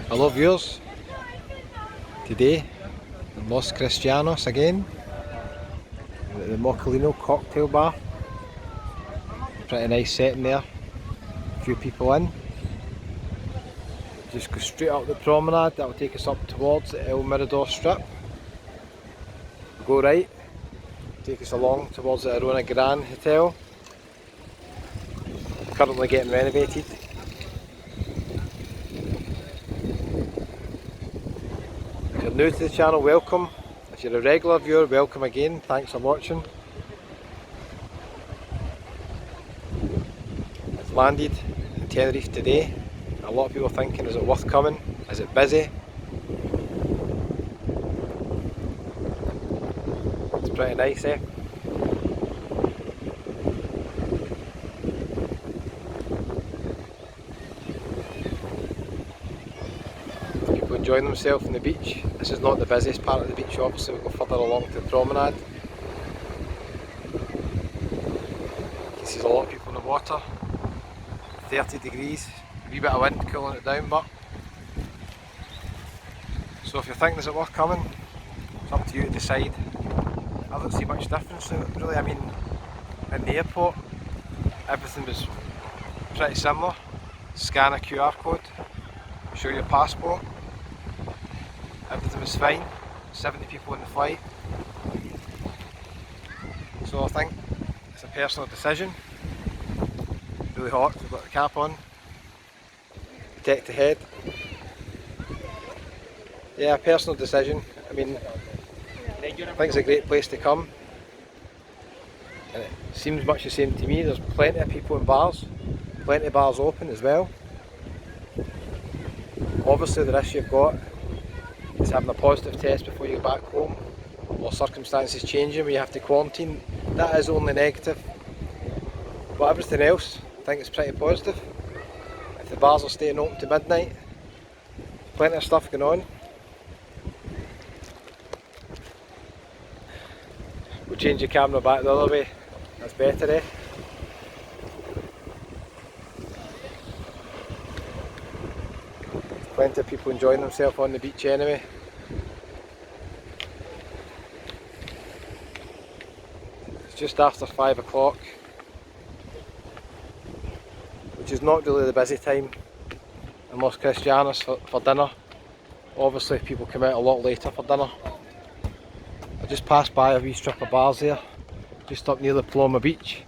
Hello viewers, today in Los Cristianos again, at the Moccalino cocktail bar. Pretty nice setting there, a few people in. Just go straight up the promenade, that will take us up towards the El Mirador strip. Go right, take us along towards the Arona Gran Hotel, currently getting renovated. If you're new to the channel, welcome. If you're a regular viewer, welcome again, thanks for watching. I've landed in Tenerife today. A lot of people are thinking, is it worth coming? Is it busy? It's pretty nice, eh? People enjoying themselves on the beach. This is not the busiest part of the beach, obviously. We'll go further along to the promenade. You can see there's a lot of people in the water. 30 degrees, a wee bit of wind cooling it down, but so if you're thinking is it worth coming, it's up to you to decide. I don't see much difference really. I mean, in the airport everything was pretty similar. Scan a QR code, show your passport, everything was fine. 70 people in the flight, so I think it's a personal decision. Really hot, we've got the cap on, protect the head. Yeah, personal decision. I mean, I think it's a great place to come, and it seems much the same to me. There's plenty of people in bars, plenty of bars open as well. Obviously the risk you've got is having a positive test before you go back home, or circumstances changing where you have to quarantine. That is only negative, but everything else I think it's pretty positive. If the bars are staying open to midnight, plenty of stuff going on. We'll change the camera back the other way, that's better, eh? Plenty of people enjoying themselves on the beach anyway. It's just after 5 o'clock, which is not really the busy time in Los Cristianos for dinner. Obviously people come out a lot later for dinner. I just passed by a wee strip of bars there, just up near the Paloma beach,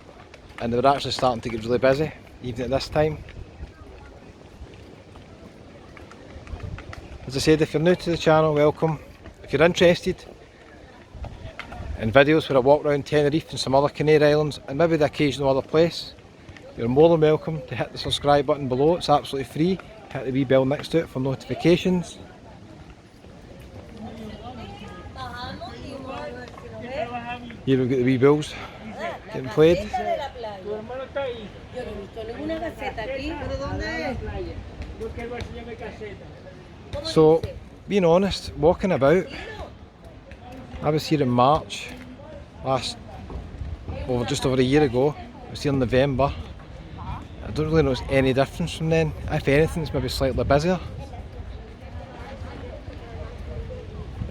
and they were actually starting to get really busy, even at this time. As I said, if you're new to the channel, welcome. If you're interested in videos where I walk around Tenerife and some other Canary Islands, and maybe the occasional other place, you're more than welcome to hit the subscribe button below. It's absolutely free. Hit the wee bell next to it for notifications. Here we've got the wee bills getting played. So, being honest, walking about, I was here in March just over a year ago. I was here in November. I don't really notice any difference from then. If anything, it's maybe slightly busier.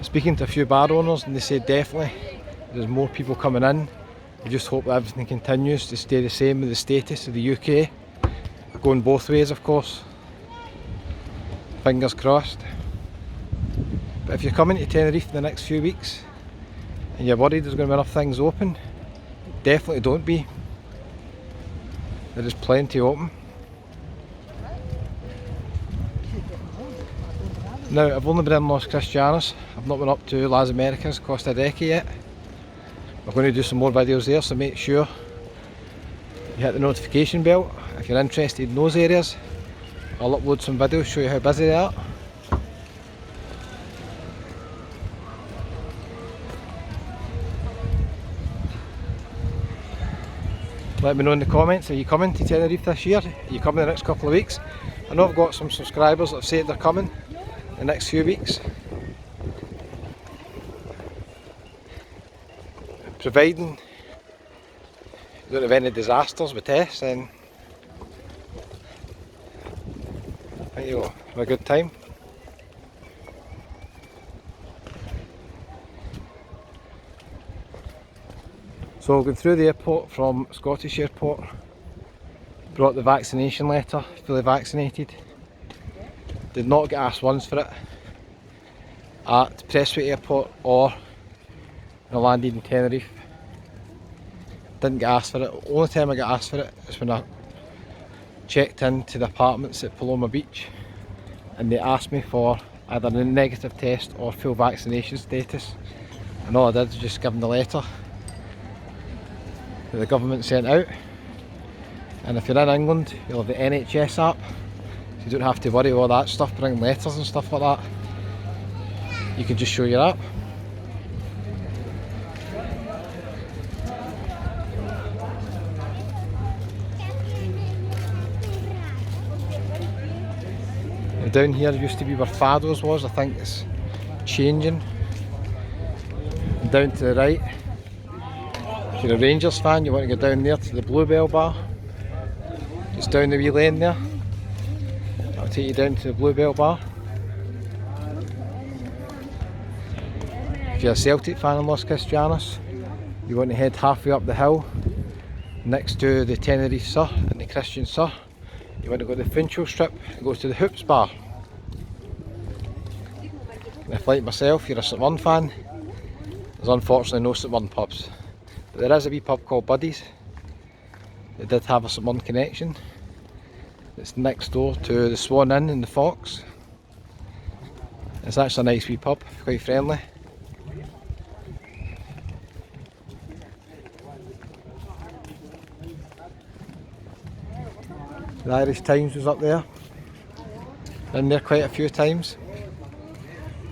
Speaking to a few bar owners, and they say definitely there's more people coming in. We just hope that everything continues to stay the same with the status of the UK. Going both ways, of course. Fingers crossed. But if you're coming to Tenerife in the next few weeks and you're worried there's going to be enough things open, definitely don't be. There is plenty open. Now, I've only been in Los Cristianos. I've not been up to Las Americas, Costa Rica yet. We're going to do some more videos there, so make sure you hit the notification bell if you're interested in those areas. I'll upload some videos, show you how busy they are. Let me know in the comments, are you coming to Tenerife this year? Are you coming the next couple of weeks? I know I've got some subscribers that have said they're coming the next few weeks. Providing you don't have any disasters with tests, then I think you'll have a good time. So going through the airport from Scottish Airport, brought the vaccination letter, fully vaccinated. Did not get asked once for it at Prestwick Airport or when I landed in Tenerife. Didn't get asked for it. The only time I got asked for it is when I checked into the apartments at Paloma Beach and they asked me for either a negative test or full vaccination status, and all I did was just give them the letter that the government sent out. And if you're in England, you'll have the NHS app, so you don't have to worry about all that stuff, bringing letters and stuff like that. You can just show your app. Down here used to be where Fado's was. I think it's changing. And down to the right, if you're a Rangers fan, you want to go down there to the Bluebell bar. Just down the wee lane there. I'll take you down to the Bluebell bar. If you're a Celtic fan in Los Cristianos, you want to head halfway up the hill next to the Tenerife Sur and the Christian Sur. You want to go to the Fincho strip and go to the Hoops bar. And if, like myself, you're a St Mirren fan, there's unfortunately no St Mirren pubs. But there is a wee pub called Buddies. They did have a St Mirren connection. It's next door to the Swan Inn and the Fox. It's actually a nice wee pub, quite friendly. The Irish Times was up there. Been there quite a few times.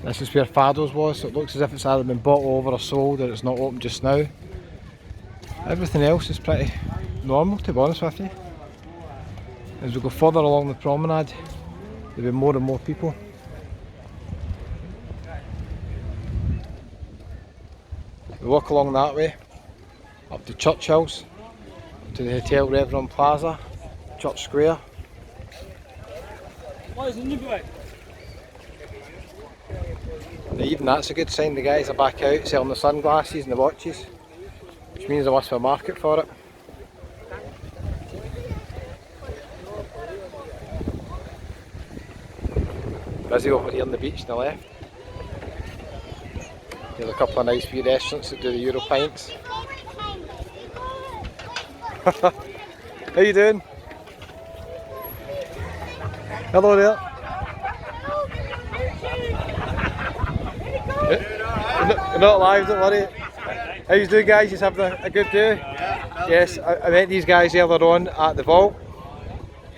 This is where Fado's was, so it looks as if it's either been bought over or sold, or it's not open just now. Everything else is pretty normal, to be honest with you. As we go further along the promenade, there'll be more and more people. We walk along that way, up to Churchill's, up to the Hotel Reverend Plaza, Church Square. Now even that's a good sign, the guys are back out selling the sunglasses and the watches, which means there must be a market for it. Busy over here on the beach on the left. There's a couple of nice wee restaurants that do the Euro pints. How you doing? Hello there. You're not live, don't worry. How you doing, guys? Just having a good day? Yes, I met these guys earlier on at the Vault,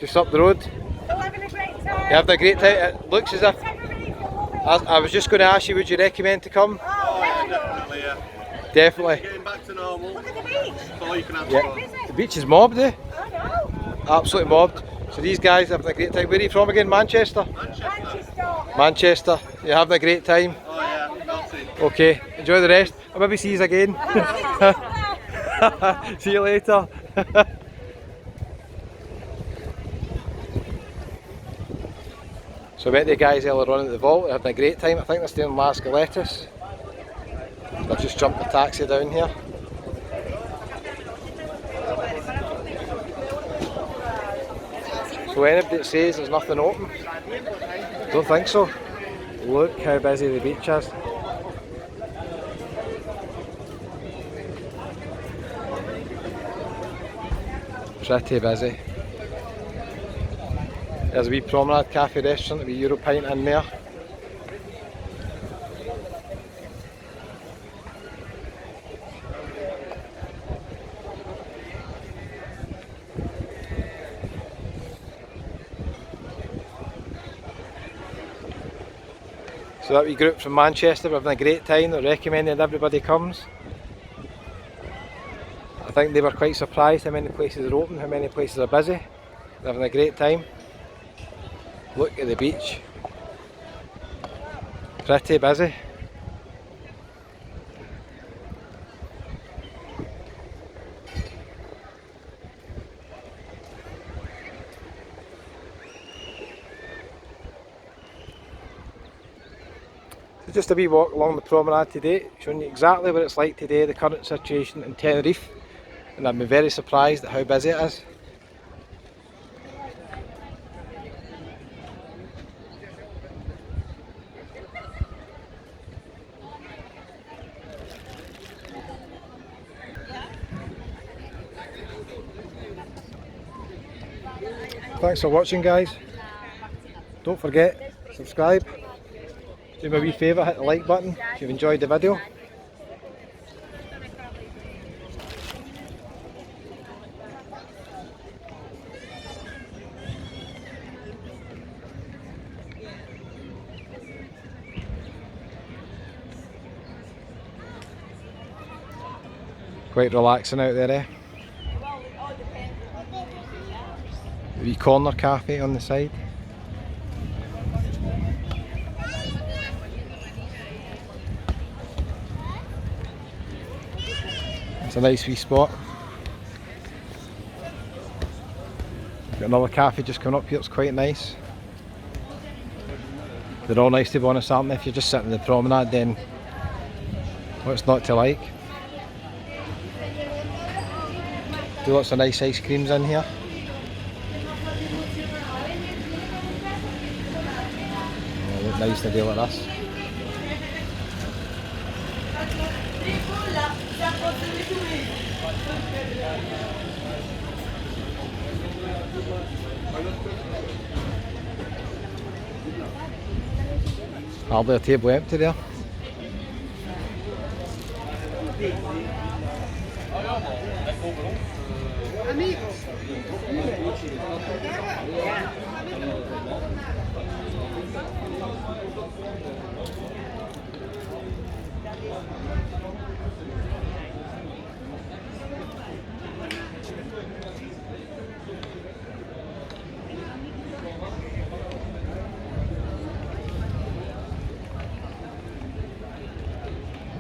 just up the road. You're having a great time. You're having a great time. It looks as if... I was just going to ask you, would you recommend to come? Oh, Definitely, yeah. Definitely. Getting back to normal. look at the beach. That's all you can ask Yeah. for. The beach is mobbed, eh? I know. Absolutely mobbed. So these guys are having a great time. Where are you from again? Manchester? Manchester. You're having a great time? Oh yeah, got it. Okay, enjoy the rest. I'll maybe see you again. See you later. So I met the guys earlier on at the Vault, they're having a great time. I think they're staying in Las Galetas. I've just jumped the taxi down here. So anybody that says there's nothing open, don't think so. Look how busy the beach is. Pretty busy. There's a wee Promenade cafe restaurant, a wee Euro pint in there. So that wee group from Manchester, we're having a great time, they're recommending everybody comes. I think they were quite surprised how many places are open, how many places are busy. They're having a great time. Look at the beach. Pretty busy. So just a wee walk along the promenade today, showing you exactly what it's like today, the current situation in Tenerife, and I've been very surprised at how busy it is. Thanks for watching, guys. Don't forget, subscribe. Do me a wee favour, hit the like button if you've enjoyed the video. Quite relaxing out there, eh? A wee corner cafe on the side. It's a nice wee spot. Got another cafe just coming up here, it's quite nice. They're all nice to be honest, aren't they? If you're just sitting in the promenade, then what's not to like? Do lots of nice ice creams in here. Yeah, look nice to do like this. Hardly a table empty there.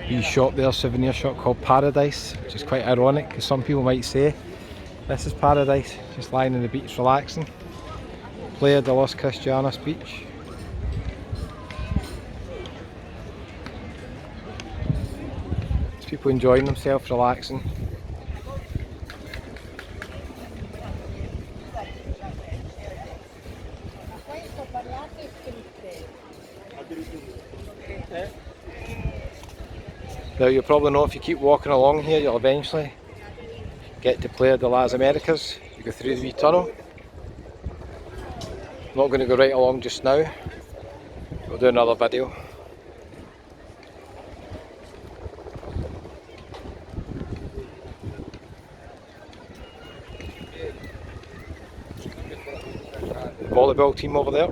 Wee shop there, souvenir shop called Paradise, which is quite ironic because some people might say this is paradise, just lying on the beach relaxing. Playa de los Cristianos beach. There's people enjoying themselves, relaxing. Now you'll probably know if you keep walking along here, you'll eventually get to Playa de las Americas. You go through the wee tunnel. I'm not going to go right along just now. We'll do another video. The volleyball team over there.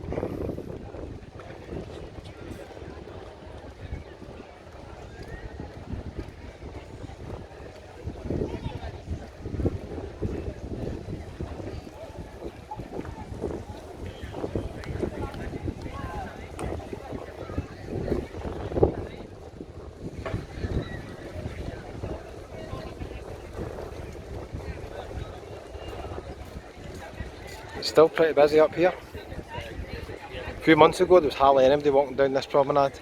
It's still pretty busy up here. A few months ago there was hardly anybody walking down this promenade.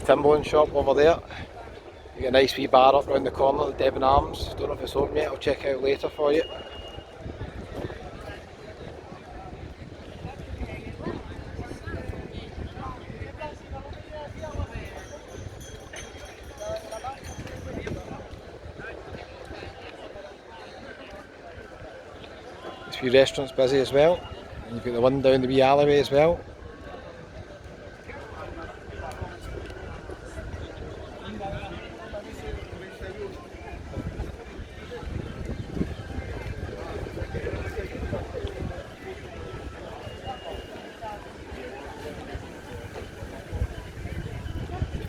Timbling shop over there. You got a nice wee bar up round the corner, the Devon Arms. Don't know if it's open yet, I'll check it out later for you. This wee restaurant's busy as well. And you've got the one down the wee alleyway as well.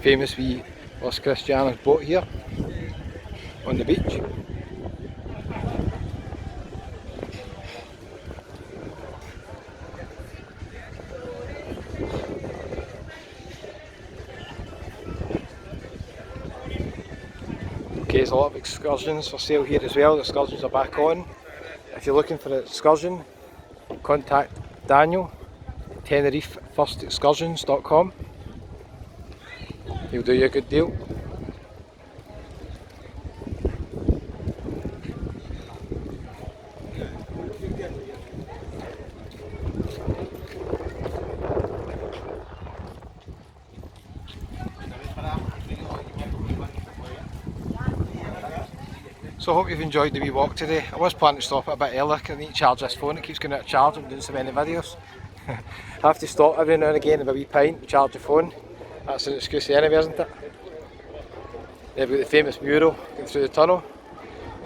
Famous wee Los Cristianos boat here on the beach. Okay, there's a lot of excursions for sale here as well. The excursions are back on. If you're looking for an excursion, contact Daniel. tenerifefirstexcursions.com. He'll do you a good deal. So I hope you've enjoyed the wee walk today. I was planning to stop it a bit earlier because I need to charge this phone. It keeps going out of charge. I'm doing so many videos. I have to stop every now and again and have a wee pint to charge the phone. That's an excuse anyway, isn't it? They've got the famous mural going through the tunnel.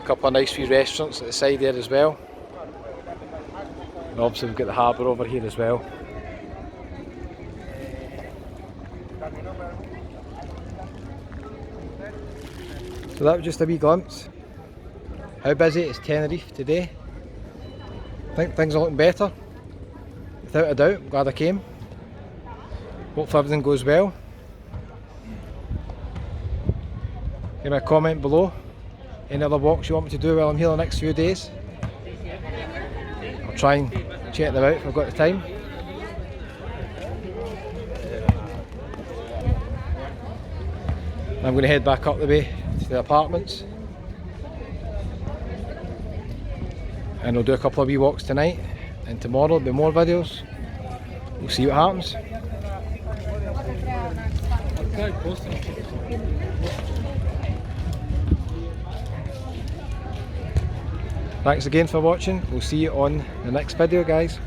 A couple of nice wee restaurants at the side there as well. And obviously we've got the harbour over here as well. So that was just a wee glimpse. How busy is Tenerife today? I think things are looking better. Without a doubt, I'm glad I came. Hopefully everything goes well. Give me a comment below. Any other walks you want me to do while I'm here the next few days. I'll try and check them out if I've got the time. I'm going to head back up the way to the apartments. And we'll do a couple of wee walks tonight, and tomorrow there'll be more videos. We'll see what happens. Thanks again for watching. We'll see you on the next video, guys.